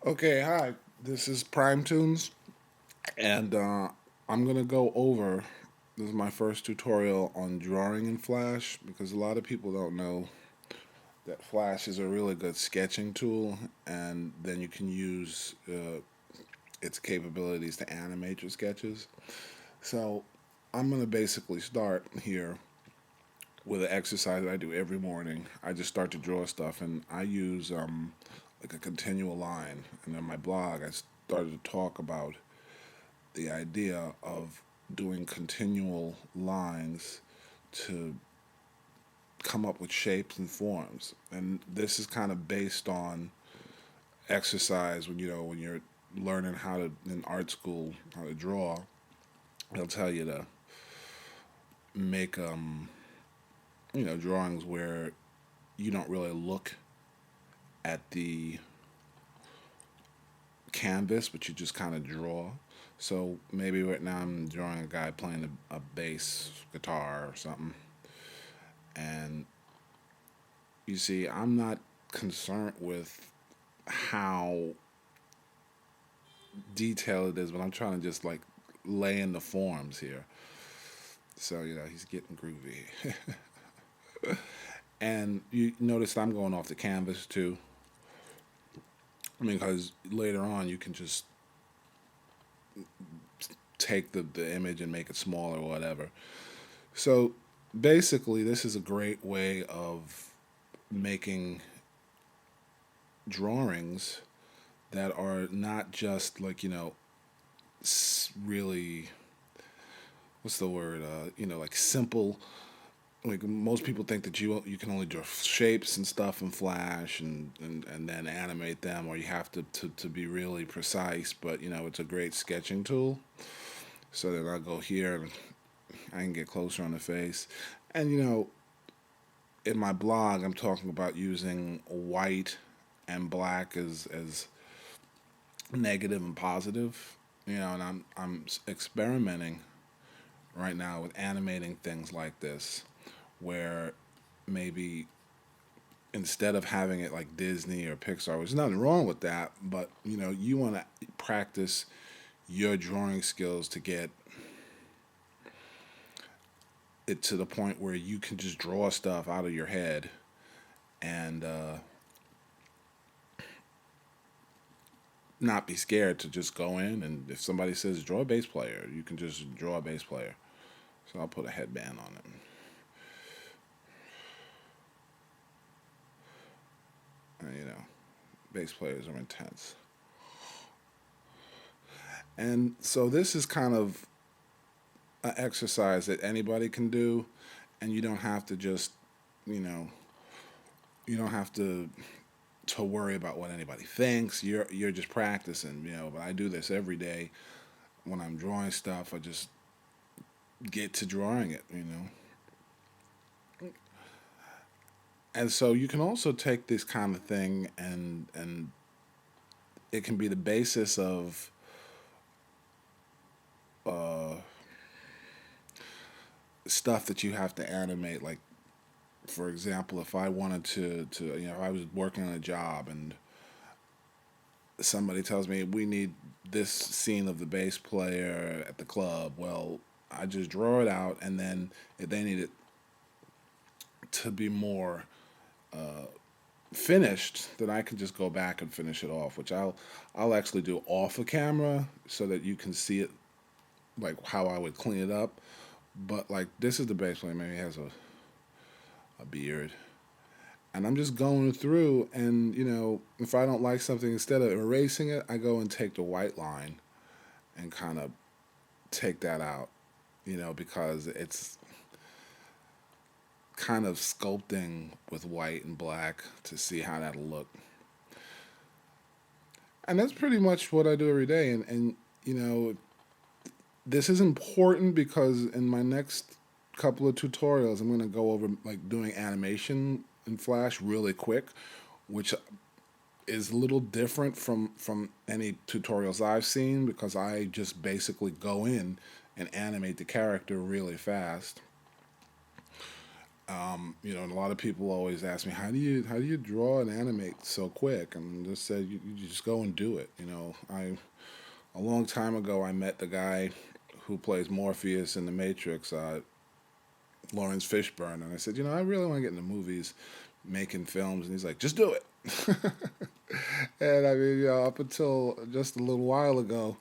Okay, hi. This is Prime Tunes, and I'm gonna go over. This is my first tutorial on drawing in Flash because a lot of people don't know that Flash is a really good sketching tool, and then you can use its capabilities to animate your sketches. So I'm gonna basically start here with an exercise that I do every morning. I just start to draw stuff, and I use like a continual line. And in my blog, I started to talk about the idea of doing continual lines to come up with shapes and forms. And this is kind of based on exercise when you're learning how to in art school how to draw. They'll tell you to make drawings where you don't really look at the canvas, but you just kind of draw. So maybe right now I'm drawing a guy playing a bass guitar or something, and you see, I'm not concerned with how detailed it is, but I'm trying to just like lay in the forms here. So, he's getting groovy. And you notice I'm going off the canvas too. I mean, because later on you can just take the image and make it smaller or whatever. So basically, this is a great way of making drawings that are not just like, really, what's the word, like simple. Like most people think that you can only draw shapes and stuff in Flash and then animate them, or you have to be really precise. But it's a great sketching tool. So then I go here and I can get closer on the face. And in my blog, I'm talking about using white and black as negative and positive. And I'm experimenting right now with animating things like this, where maybe instead of having it like Disney or Pixar, which is nothing wrong with that, but you want to practice your drawing skills to get it to the point where you can just draw stuff out of your head and not be scared to just go in. And if somebody says draw a bass player, you can just draw a bass player. So I'll put a headband on it. And, bass players are intense. And so this is kind of an exercise that anybody can do, and you don't have to just, you know, you don't have to worry about what anybody thinks. You're just practicing, But I do this every day when I'm drawing stuff. I just get to drawing it. And so you can also take this kind of thing and it can be the basis of uh, stuff that you have to animate. Like, for example, if I wanted to if I was working on a job and somebody tells me we need this scene of the bass player at the club, well, I just draw it out, and then if they need it to be more finished, then I can just go back and finish it off, which I'll actually do off of camera so that you can see it like how I would clean it up. But like this is the bass player, maybe he has a beard. And I'm just going through, and if I don't like something, instead of erasing it, I go and take the white line and kind of take that out, because it's kind of sculpting with white and black to see how that'll look. And that's pretty much what I do every day. And this is important because in my next couple of tutorials, I'm going to go over like doing animation in Flash really quick, which is a little different from any tutorials I've seen because I just basically go in and animate the character really fast. And a lot of people always ask me, how do you draw and animate so quick? And I just said, you just go and do it. A long time ago, I met the guy who plays Morpheus in the Matrix, Lawrence Fishburne, and I said, I really want to get into movies, making films, and he's like, just do it. And I mean, up until just a little while ago,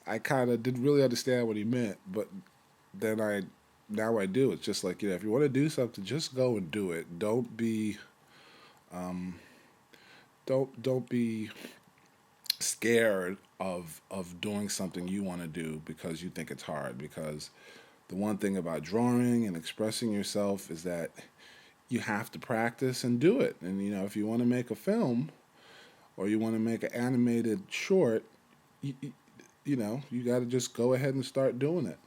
I kind of didn't really understand what he meant, but then now I do. It's just like, if you want to do something, just go and do it. Don't be scared of doing something you want to do because you think it's hard. Because the one thing about drawing and expressing yourself is that you have to practice and do it. And if you want to make a film or you want to make an animated short, you got to just go ahead and start doing it.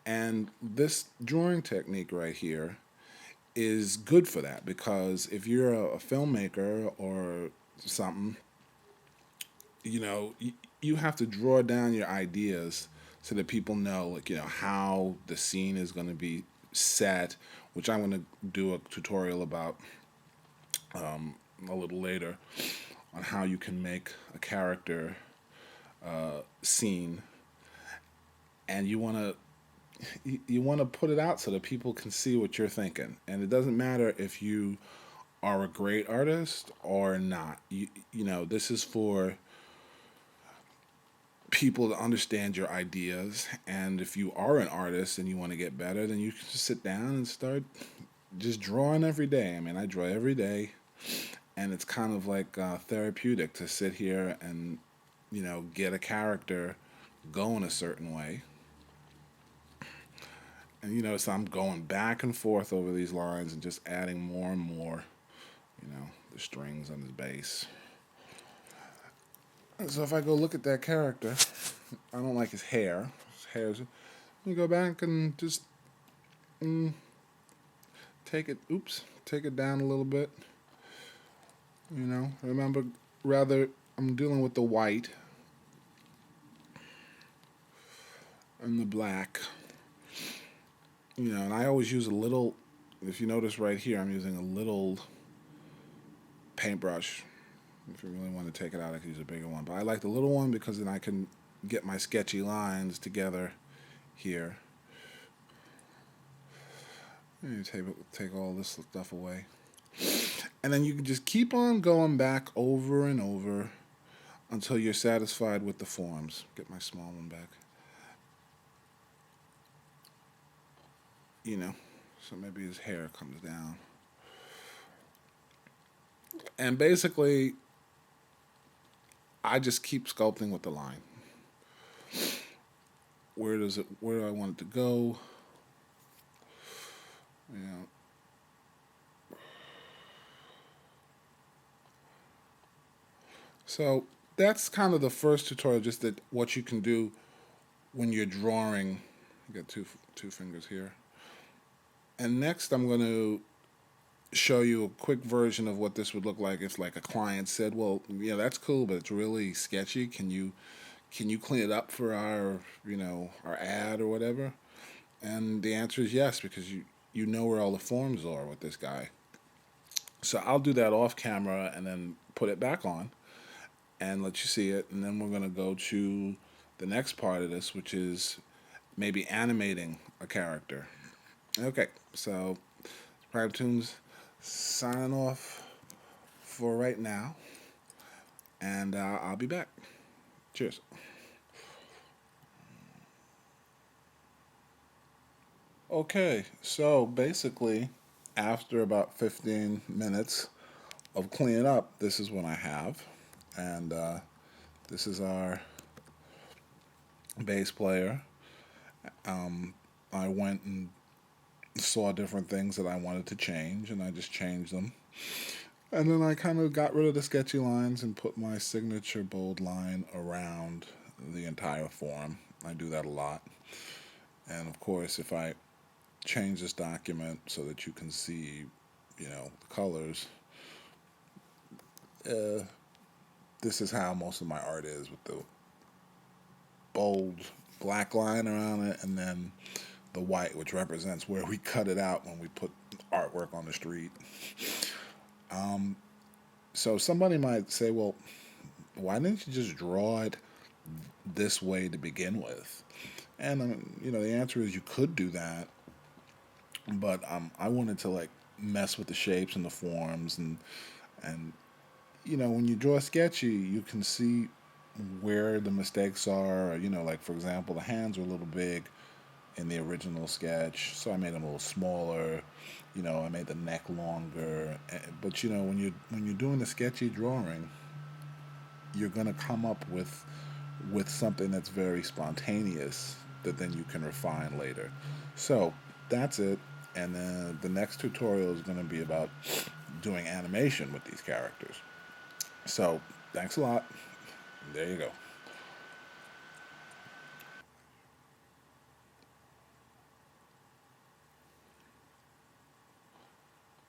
And this drawing technique right here is good for that because if you're a filmmaker or something, you have to draw down your ideas so that people know, like, how the scene is going to be set, which I'm going to do a tutorial about a little later on how you can make a character scene, and you want to put it out so that people can see what you're thinking. And it doesn't matter if you are a great artist or not. This is for people to understand your ideas. And if you are an artist and you want to get better, then you can just sit down and start just drawing every day. I mean, I draw every day, and it's kind of like therapeutic to sit here and get a character going a certain way. And so I'm going back and forth over these lines and just adding more and more, the strings on his bass. And so if I go look at that character, I don't like his hair. His hair's. You go back and just mm, take it down a little bit. Remember, rather, I'm dealing with the white and the black. And I always use a little. If you notice right here, I'm using a little paintbrush. If you really want to take it out, I could use a bigger one. But I like the little one because then I can get my sketchy lines together here. And you take all this stuff away. And then you can just keep on going back over and over until you're satisfied with the forms. Get my small one back. So maybe his hair comes down. And basically, I just keep sculpting with the line. Where do I want it to go? You know, so that's kind of the first tutorial, just that what you can do when you're drawing. You got two fingers here. And next, I'm going to show you a quick version of what this would look like if, like, a client said, "Well, that's cool, but it's really sketchy. Can you clean it up for our ad or whatever?" And the answer is yes, because you know where all the forms are with this guy. So I'll do that off camera and then put it back on and let you see it, and then we're gonna go to the next part of this, which is maybe animating a character. Okay, so Prime Tunes signing off for right now, and I'll be back. Cheers. Okay, so basically, after about 15 minutes of cleaning up, this is what I have. And this is our bass player. I went and saw different things that I wanted to change, and I just changed them. And then I kind of got rid of the sketchy lines and put my signature bold line around the entire form. I do that a lot. And of course, if I change this document so that you can see, the colors, uh, this is how most of my art is, with the bold black line around it, and then the white, which represents where we cut it out when we put artwork on the street. So somebody might say, well, why didn't you just draw it this way to begin with? And the answer is you could do that, but I wanted to like mess with the shapes and the forms and when you draw sketchy, you can see where the mistakes are. Like for example, the hands are a little big in the original sketch, so I made them a little smaller. I made the neck longer. But when you're doing the sketchy drawing, you're gonna come up with something that's very spontaneous that then you can refine later. So that's it. And then the next tutorial is going to be about doing animation with these characters. So thanks a lot. There you go.